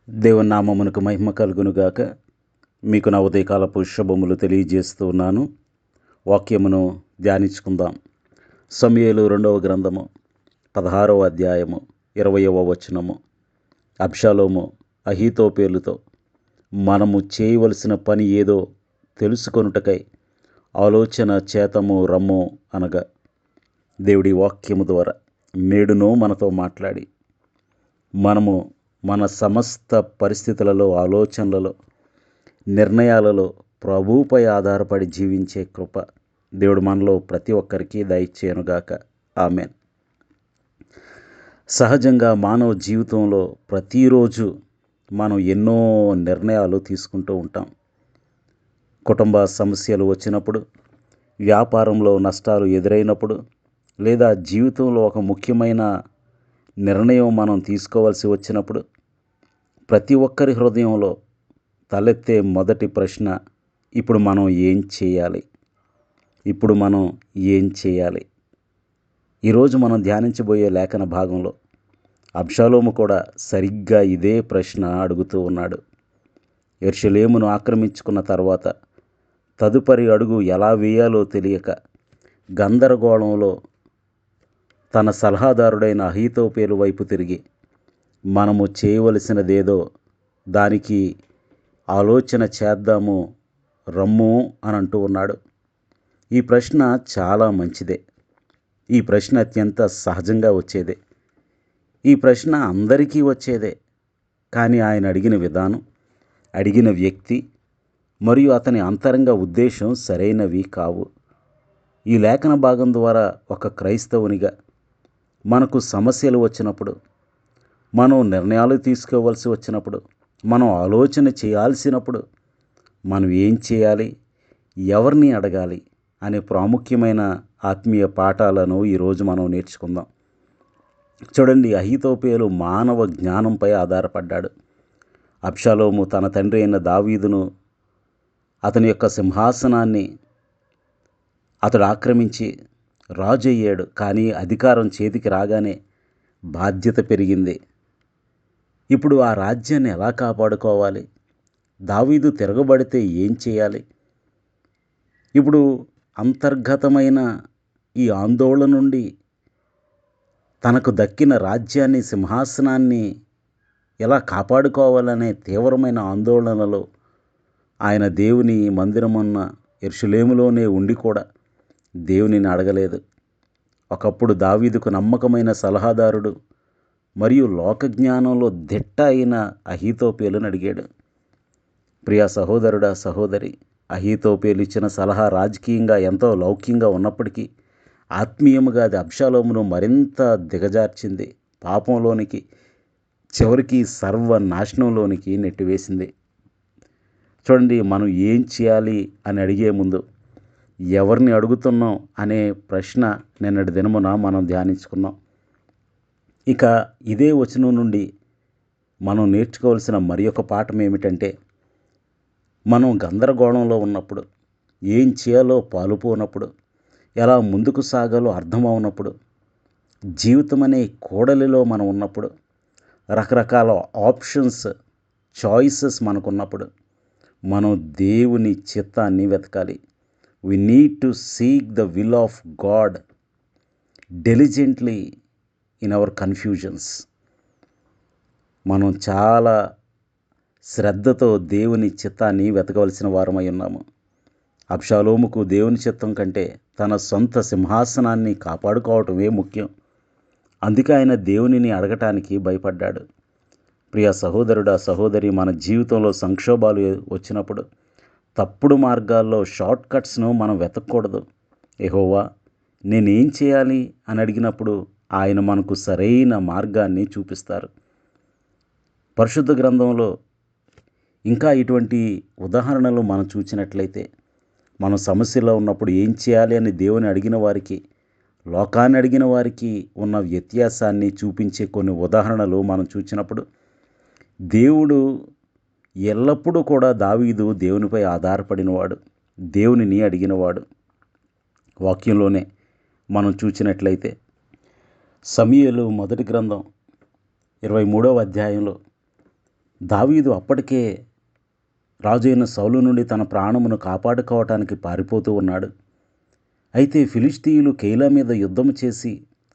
దేవుని నామమునకు మహిమ కలుగునుగాక. మీకు నా ఉదయకాలపు శుభములు తెలియజేస్తూ ఉన్నాను. వాక్యమును ధ్యానించుకుందాం. సమూయేలు 2వ గ్రంథము 16వ అధ్యాయము 20వ వచనము. అబ్షాలోము అహీతోపేలుతో మనము చేయవలసిన పని ఏదో తెలుసుకొనుటకై ఆలోచన చేతము రమ్ము అనగా, దేవుడి వాక్యము ద్వారా నేడును మనతో మాట్లాడి మనము మన సమస్త పరిస్థితులలో, ఆలోచనలలో, నిర్ణయాలలో ప్రభువుపై ఆధారపడి జీవించే కృప దేవుడు మనలో ప్రతి ఒక్కరికి దయచేయనుగాక. ఆమెన్. సహజంగా మానవ జీవితంలో ప్రతిరోజు మనం ఎన్నో నిర్ణయాలు తీసుకుంటూ ఉంటాం. కుటుంబ సమస్యలు వచ్చినప్పుడు, వ్యాపారంలో నష్టాలు ఎదురైనప్పుడు, లేదా జీవితంలో ఒక ముఖ్యమైన నిర్ణయం మనం తీసుకోవాల్సి వచ్చినప్పుడు, ప్రతి ఒక్కరి హృదయంలో తలెత్తే మొదటి ప్రశ్న, ఇప్పుడు మనం ఏం చేయాలి? ఈరోజు మనం ధ్యానించబోయే లేఖన భాగంలో అబ్షాలోము కూడా సరిగ్గా ఇదే ప్రశ్న అడుగుతూ ఉన్నాడు. యెరూషలేమును ఆక్రమించుకున్న తర్వాత తదుపరి అడుగు ఎలా వేయాలో తెలియక గందరగోళంలో తన సలహాదారుడైన అహీతోపేలు వైపు తిరిగి, మనము చేయవలసినదేదో దానికి ఆలోచన చేద్దాము రమ్ము అని అంటూ ఉన్నాడు. ఈ ప్రశ్న చాలా మంచిదే. ఈ ప్రశ్న అత్యంత సహజంగా వచ్చేదే. ఈ ప్రశ్న అందరికీ వచ్చేదే. కానీ ఆయన అడిగిన విధానం, అడిగిన వ్యక్తి మరియు అతని అంతరంగ ఉద్దేశం సరైనవి కావు. ఈ లేఖన భాగం ద్వారా ఒక క్రైస్తవునిగా మనకు సమస్యలు వచ్చినప్పుడు, మనం నిర్ణయాలు తీసుకోవాల్సి వచ్చినప్పుడు, మనం ఆలోచన చేయాల్సినప్పుడు మనం ఏం చేయాలి, ఎవరిని అడగాలి అనే ప్రాముఖ్యమైన ఆత్మీయ పాఠాలను ఈరోజు మనం నేర్చుకుందాం. చూడండి, అహీతోపేలు మానవ జ్ఞానంపై ఆధారపడ్డాడు. అబ్షాలోము తన తండ్రి అయిన దావీదును, అతని యొక్క సింహాసనాన్ని అతడు ఆక్రమించి రాజు అయ్యాడు. కానీ అధికారం చేతికి రాగానే బాధ్యత పెరిగింది. ఇప్పుడు ఆ రాజ్యాన్ని ఎలా కాపాడుకోవాలి? దావీదు తిరగబడితే ఏం చేయాలి? ఇప్పుడు అంతర్గతమైన ఈ ఆందోళన నుండి తనకు దక్కిన రాజ్యాన్ని, సింహాసనాన్ని ఎలా కాపాడుకోవాలనే తీవ్రమైన ఆందోళనలో ఆయన దేవుని మందిరమున్న యెరూషలేములోనే ఉండి కూడా దేవునిని అడగలేదు. ఒకప్పుడు దావీదుకు నమ్మకమైన సలహాదారుడు మరియు లోకజ్ఞానంలో దిట్ట అయిన అహీతోపేలును అడిగాడు. ప్రియా సహోదరుడా, సహోదరి, అహీతోపేలు ఇచ్చిన సలహా రాజకీయంగా ఎంతో లౌక్యంగా ఉన్నప్పటికీ ఆత్మీయముగా అది అబ్షాలోమును మరింత దిగజార్చింది, పాపంలోనికి, చివరికి సర్వనాశనంలోనికి నెట్టివేసింది. చూడండి, మనం ఏం చేయాలి అని అడిగే ముందు ఎవరిని అడుగుతున్నాం అనే ప్రశ్న నిన్నటి దినమున మనం ధ్యానించుకున్నాం. ఇక ఇదే వచనం నుండి మనం నేర్చుకోవాల్సిన మరి ఒక పాఠం ఏమిటంటే, మనం గందరగోళంలో ఉన్నప్పుడు, ఏం చేయాలో పాలుపోనప్పుడు, ఎలా ముందుకు సాగాలో అర్థమవునప్పుడు, జీవితం అనే కూడలిలో మనం ఉన్నప్పుడు, రకరకాల ఆప్షన్స్, చాయిసెస్ మనకున్నప్పుడు మనం దేవుని చిత్తాన్ని వెతకాలి. We need to seek the will of God diligently in our confusions. మనం చాలా శ్రద్ధతో దేవుని చిత్తాన్ని వెతకవలసిన వారమై ఉన్నాము. అబ్షాలోముకు దేవుని చిత్తం కంటే తన సొంత సింహాసనాన్ని కాపాడుకోవటమే ముఖ్యం. అందుకే ఆయన దేవునిని అడగటానికి భయపడ్డాడు. ప్రియ సహోదరుడా, సహోదరి, మన జీవితంలో సంక్షోభాలు వచ్చినప్పుడు తప్పుడు మార్గాల్లో షార్ట్ కట్స్ను మనం వెతకూడదు. యెహోవా, నేనేం చేయాలి అని అడిగినప్పుడు ఆయన మనకు సరైన మార్గాన్ని చూపిస్తారు. పరిశుద్ధ గ్రంథంలో ఇంకా ఇటువంటి ఉదాహరణలు మనం చూసినట్లయితే, మనం సమస్యలో ఉన్నప్పుడు ఏం చేయాలి అని దేవుని అడిగిన వారికి, లోకాన్ని అడిగిన వారికి ఉన్న వ్యత్యాసాన్ని చూపించే కొన్ని ఉదాహరణలు మనం చూసినప్పుడు, దేవుడు ఎల్లప్పుడూ కూడా దావీదు దేవునిపై ఆధారపడినవాడు, దేవునిని అడిగినవాడు. వాక్యంలోనే మనం చూసినట్లయితే సమూయేలు మొదటి గ్రంథం 23వ అధ్యాయంలో దావీదు అప్పటికే రాజు అయిన సౌలు నుండి తన ప్రాణమును కాపాడుకోవటానికి పారిపోతూ ఉన్నాడు. అయితే ఫిలిష్తీయులు కెయీలా మీద యుద్ధము చేసి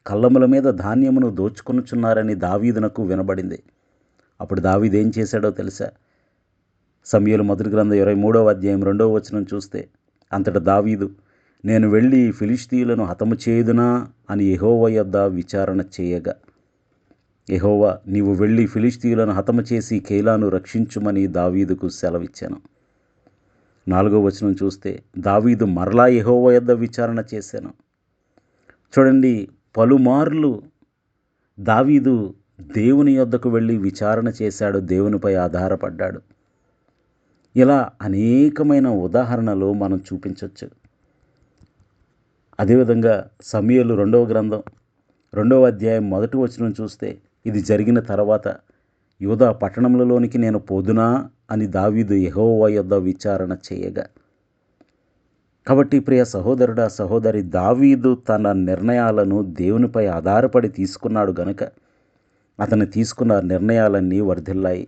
కళ్ళముల మీద ధాన్యమును దోచుకొనుచున్నారని దావీదునకు వినబడింది. అప్పుడు దావీదు ఏం చేశాడో తెలుసా? సమూయేలు మొదటి గ్రంథం 23వ అధ్యాయం 2వ వచనం చూస్తే, అంతట దావీదు, నేను వెళ్ళి ఫిలిష్తీయులను హతము చేయుదునా అని యెహోవా యొద్ద విచారణ చేయగా, యెహోవా, నీవు వెళ్ళి ఫిలిష్తీయులను హతము చేసి కెయీలాను రక్షించుమని దావీదుకు సెలవిచ్చాను. 4వ వచనం చూస్తే, దావీదు మరలా యెహోవా యొద్ద విచారణ చేశాను. చూడండి, పలుమార్లు దావీదు దేవుని యొద్దకు వెళ్ళి విచారణ చేశాడు, దేవునిపై ఆధారపడ్డాడు. ఇలా అనేకమైన ఉదాహరణలు మనం చూపించవచ్చు. అదేవిధంగా సమూయేలు 2వ గ్రంథం 2వ అధ్యాయం 1వ వచనం చూస్తే, ఇది జరిగిన తర్వాత యూదా పట్టణములలోనికి నేను పోదునా అని దావీదు యెహోవా యొద్ద విచారణ చేయగా. కాబట్టి ప్రియ సహోదరుడా, సహోదరి, దావీదు తన నిర్ణయాలను దేవునిపై ఆధారపడి తీసుకున్నాడు గనుక అతను తీసుకున్న నిర్ణయాలన్నీ వర్ధిల్లాయి.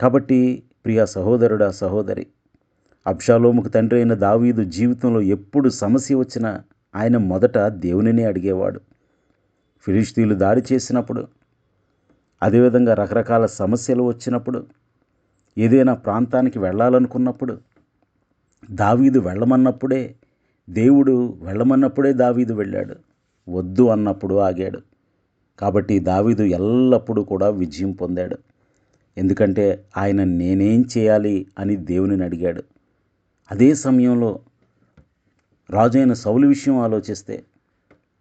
కాబట్టి ప్రియ సహోదరుడా, సహోదరి, అబ్షాలోముకు తండ్రి అయిన దావీదు జీవితంలో ఎప్పుడు సమస్య వచ్చినా ఆయన మొదట దేవునినే అడిగేవాడు. ఫిలిష్తీయులు దాడి చేసినప్పుడు, అదేవిధంగా రకరకాల సమస్యలు వచ్చినప్పుడు, ఏదైనా ప్రాంతానికి వెళ్ళాలనుకున్నప్పుడు, దావీదు వెళ్ళమన్నప్పుడే దావీదు వెళ్ళాడు. వద్దు అన్నప్పుడు ఆగాడు. కాబట్టి దావీదు ఎల్లప్పుడూ కూడా విజయం పొందాడు. ఎందుకంటే ఆయన నేనేం చేయాలి అని దేవునిని అడిగాడు. అదే సమయంలో రాజైన సౌలు విషయం ఆలోచిస్తే,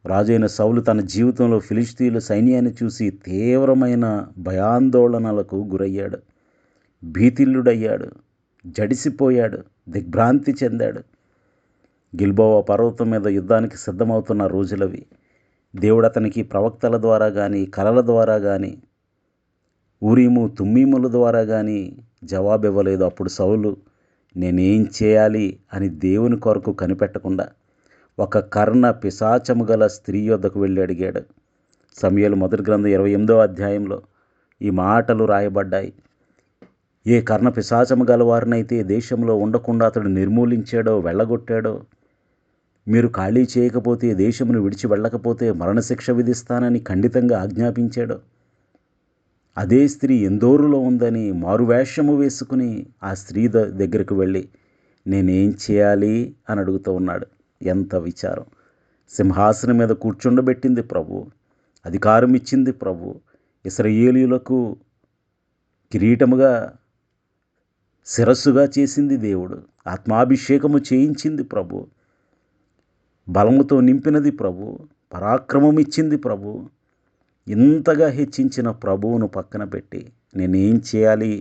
రాజైన సౌలు తన జీవితంలో ఫిలిష్తీయుల సైన్యాన్ని చూసి తీవ్రమైన భయాందోళనలకు గురయ్యాడు. భీతిల్లుడయ్యాడు, జడిసిపోయాడు, దిగ్భ్రాంతి చెందాడు. గిల్బోవా పర్వతం మీద యుద్ధానికి సిద్ధమవుతున్న రోజులవి. దేవుడు అతనికి ప్రవక్తల ద్వారా కానీ, కలల ద్వారా కానీ, ఊరీము తుమ్మీముల ద్వారా కానీ జవాబివ్వలేదు. అప్పుడు సౌలు నేనేం చేయాలి అని దేవుని కొరకు కనిపెట్టకుండా ఒక కర్ణ పిశాచము గల స్త్రీ యొద్దకు వెళ్ళి అడిగాడు. సమూయేలు మొదటి గ్రంథం 28వ అధ్యాయంలో ఈ మాటలు రాయబడ్డాయి. ఏ కర్ణ పిశాచము గలవారినైతే దేశంలో ఉండకుండా అతడు నిర్మూలించాడో, వెళ్ళగొట్టాడో, మీరు ఖాళీ చేయకపోతే, దేశమును విడిచి వెళ్ళకపోతే మరణశిక్ష విధిస్తానని ఖండితంగా ఆజ్ఞాపించాడో, అదే స్త్రీ ఎందోరులో ఉందని మారువేషము వేసుకుని ఆ స్త్రీ దగ్గరకు వెళ్ళి నేనేం చేయాలి అని అడుగుతూ ఉన్నాడు. ఎంత విచారం! సింహాసనం మీద కూర్చుండబెట్టింది ప్రభు, అధికారం ఇచ్చింది ప్రభు, ఇశ్రాయేలీయులకు కిరీటముగా శిరస్సుగా చేసింది దేవుడు, ఆత్మాభిషేకము చేయించింది ప్రభు, బలముతో నింపినది ప్రభు, పరాక్రమం ఇచ్చింది ప్రభు. ఇంతగా హెచ్చించిన ప్రభువును పక్కన పెట్టి నేనేం చేయాలి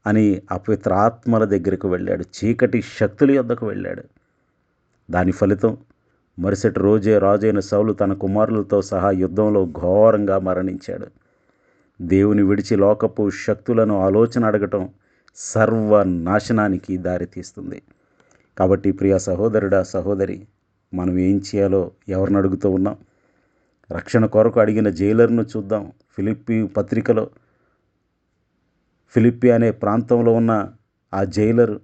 అని అపవిత్రాత్మల దగ్గరకు వెళ్ళాడు, చీకటి శక్తుల యొద్దకు వెళ్ళాడు. దాని ఫలితం మరుసటి రోజే రాజైన సౌలు తన కుమారులతో సహా యుద్ధంలో ఘోరంగా మరణించాడు. దేవుని విడిచి లోకపు శక్తులను ఆలోచన అడగటం సర్వనాశనానికి దారితీస్తుంది. కాబట్టి ప్రియ సహోదరుడా, సహోదరి, మనం ఏం చేయాలో ఎవరిని అడుగుతూ ఉన్నాం? రక్షణ కొరకు అడిగిన జైలర్ను చూద్దాం. ఫిలిప్పీ పత్రికలో ఫిలిప్పీ అనే ప్రాంతంలో ఉన్న ఆ జైలరు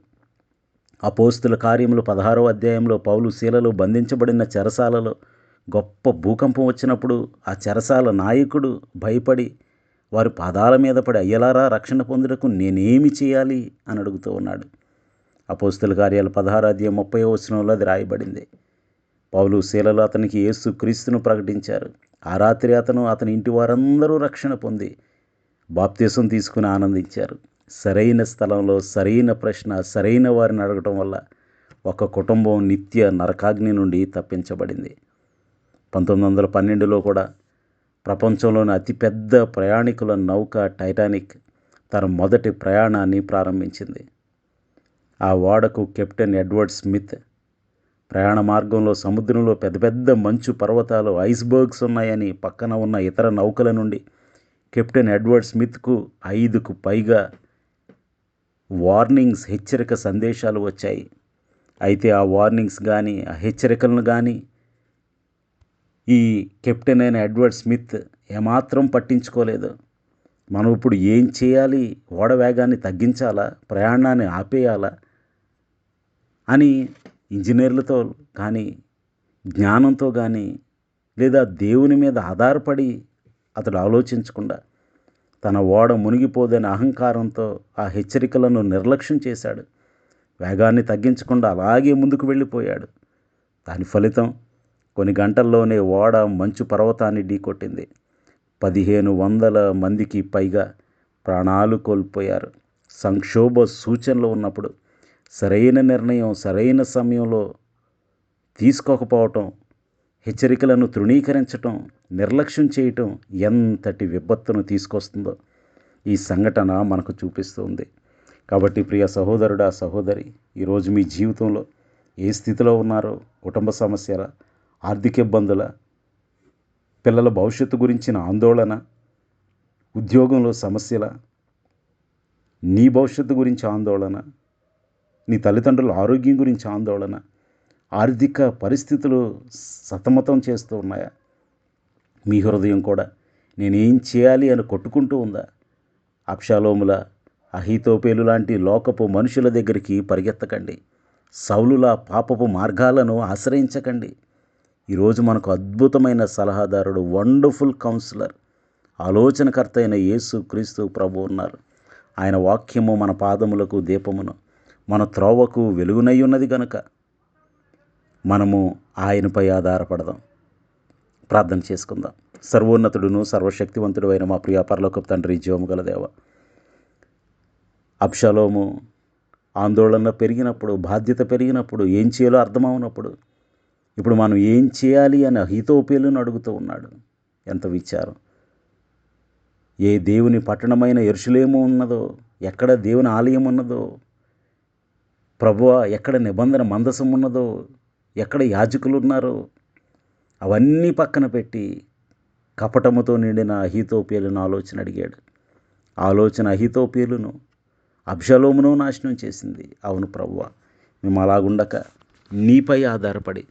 అపోస్తుల కార్యములు 16వ అధ్యాయంలో పౌలు శీలలో బంధించబడిన చెరసాలలో గొప్ప భూకంపం వచ్చినప్పుడు ఆ చెరసాల నాయకుడు భయపడి వారి పాదాల మీద పడి అయ్యలారా రక్షణ పొందుటకు నేనేమి చేయాలి అని అడుగుతూ ఉన్నాడు. అపోస్తుల కార్యాలు 16వ అధ్యాయం 30వ వచనంలో అది రాయబడింది. పౌలు శీలలో అతనికి యేసు క్రీస్తును ప్రకటించారు. ఆ రాత్రి అతని ఇంటి వారందరూ రక్షణ పొంది బాప్తీసం తీసుకుని ఆనందించారు. సరైన స్థలంలో సరైన ప్రశ్న, సరైన వారిని అడగటం వల్ల ఒక కుటుంబం నిత్య నరకాగ్ని నుండి తప్పించబడింది. 1912లో కూడా ప్రపంచంలోని అతిపెద్ద ప్రయాణికుల నౌక టైటానిక్ తన మొదటి ప్రయాణాన్ని ప్రారంభించింది. ఆ ఓడకు కెప్టెన్ ఎడ్వర్డ్ స్మిత్ ప్రయాణ మార్గంలో సముద్రంలో పెద్ద పెద్ద మంచు పర్వతాలు, ఐస్బర్గ్స్ ఉన్నాయని పక్కన ఉన్న ఇతర నౌకల నుండి కెప్టెన్ ఎడ్వర్డ్ స్మిత్కు 5కు పైగా వార్నింగ్స్, హెచ్చరిక సందేశాలు వచ్చాయి. అయితే ఆ వార్నింగ్స్ కానీ, ఆ హెచ్చరికలను కానీ ఈ కెప్టెన్ అయిన ఎడ్వర్డ్ స్మిత్ ఏమాత్రం పట్టించుకోలేదు. మనం ఇప్పుడు ఏం చేయాలి, ఓడ వేగాన్ని తగ్గించాలా, ప్రయాణాన్ని ఆపేయాలా అని ఇంజనీర్లతో కానీ, జ్ఞానంతో కానీ, లేదా దేవుని మీద ఆధారపడి అతడు ఆలోచించకుండా తన ఓడ మునిగిపోదనే అహంకారంతో ఆ హెచ్చరికలను నిర్లక్ష్యం చేశాడు. వేగాన్ని తగ్గించకుండా అలాగే ముందుకు వెళ్ళిపోయాడు. దాని ఫలితం కొన్ని గంటల్లోనే ఓడ మంచు పర్వతాన్ని ఢీకొట్టింది. 1500 మందికి పైగా ప్రాణాలు కోల్పోయారు. సంక్షోభ సూచనలు ఉన్నప్పుడు సరైన నిర్ణయం సరైన సమయంలో తీసుకోకపోవటం, హెచ్చరికలను తృణీకరించటం, నిర్లక్ష్యం చేయటం ఎంతటి విపత్తును తీసుకొస్తుందో ఈ సంఘటన మనకు చూపిస్తుంది. కాబట్టి ప్రియ సహోదరుడా, సహోదరి, ఈరోజు మీ జీవితంలో ఏ స్థితిలో ఉన్నారో, కుటుంబ సమస్యల, ఆర్థిక ఇబ్బందుల, పిల్లల భవిష్యత్తు గురించిన ఆందోళన, ఉద్యోగంలో సమస్యల, నీ భవిష్యత్తు గురించి ఆందోళన, నీ తల్లిదండ్రుల ఆరోగ్యం గురించి ఆందోళన, ఆర్థిక పరిస్థితులు సతమతం చేస్తూ ఉన్నాయా? మీ హృదయం కూడా నేనేం చేయాలి అని కొట్టుకుంటూ ఉందా? అబ్షాలోముల, అహీతోపేలు లాంటి లోకపు మనుషుల దగ్గరికి పరిగెత్తకండి. సౌలుల పాపపు మార్గాలను ఆశ్రయించకండి. ఈరోజు మనకు అద్భుతమైన సలహాదారుడు, వండర్ఫుల్ కౌన్సిలర్, ఆలోచనకర్త అయిన యేసు క్రీస్తు ప్రభు ఉన్నారు. ఆయన వాక్యము మన పాదములకు దీపమును, మన త్రోవకు వెలుగునై ఉన్నది గనుక మనము ఆయనపై ఆధారపడదాం. ప్రార్థన చేసుకుందాం. సర్వోన్నతుడును సర్వశక్తివంతుడు అయిన మా ప్రియ పరలోకపు తండ్రి, జీవము గల దేవ, అబ్షాలోము ఆందోళన పెరిగినప్పుడు, బాధ్యత పెరిగినప్పుడు, ఏం చేయాలో అర్థమవునప్పుడు ఇప్పుడు మనం ఏం చేయాలి అని అహీతోపేలును అడుగుతూ ఉన్నాడు. ఎంత విచారం! ఏ దేవుని పట్టణమైన యెరూషలేము ఉన్నదో, ఎక్కడ దేవుని ఆలయం ఉన్నదో, ప్రభువా ఎక్కడ నిబంధన మందసం ఉన్నదో, ఎక్కడ యాజకులు ఉన్నారో అవన్నీ పక్కన పెట్టి కపటముతో నిండిన అహీతోపేలును ఆలోచన అడిగాడు. ఆలోచన అహీతోపేలును, అబ్షాలోమును నాశనం చేసింది. అవును ప్రభువా, మేము అలాగుండక నీపై ఆధారపడి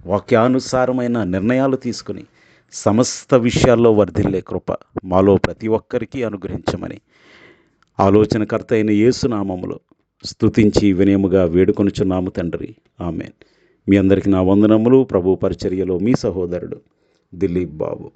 వాక్యానుసారమైన నిర్ణయాలు తీసుకుని సమస్త విషయాల్లో వర్ధిల్లే కృప మాలో ప్రతి ఒక్కరికి అనుగ్రహించమని ఆలోచనకర్త అయిన యేసు నామములో స్తుతించి వినయముగా వేడుకొనుచున్నాము తండ్రి. ఆమేన్. మీ అందరికీ నా వందనములు. ప్రభు పరిచర్యలో మీ సహోదరుడు దిలీప్ బాబు.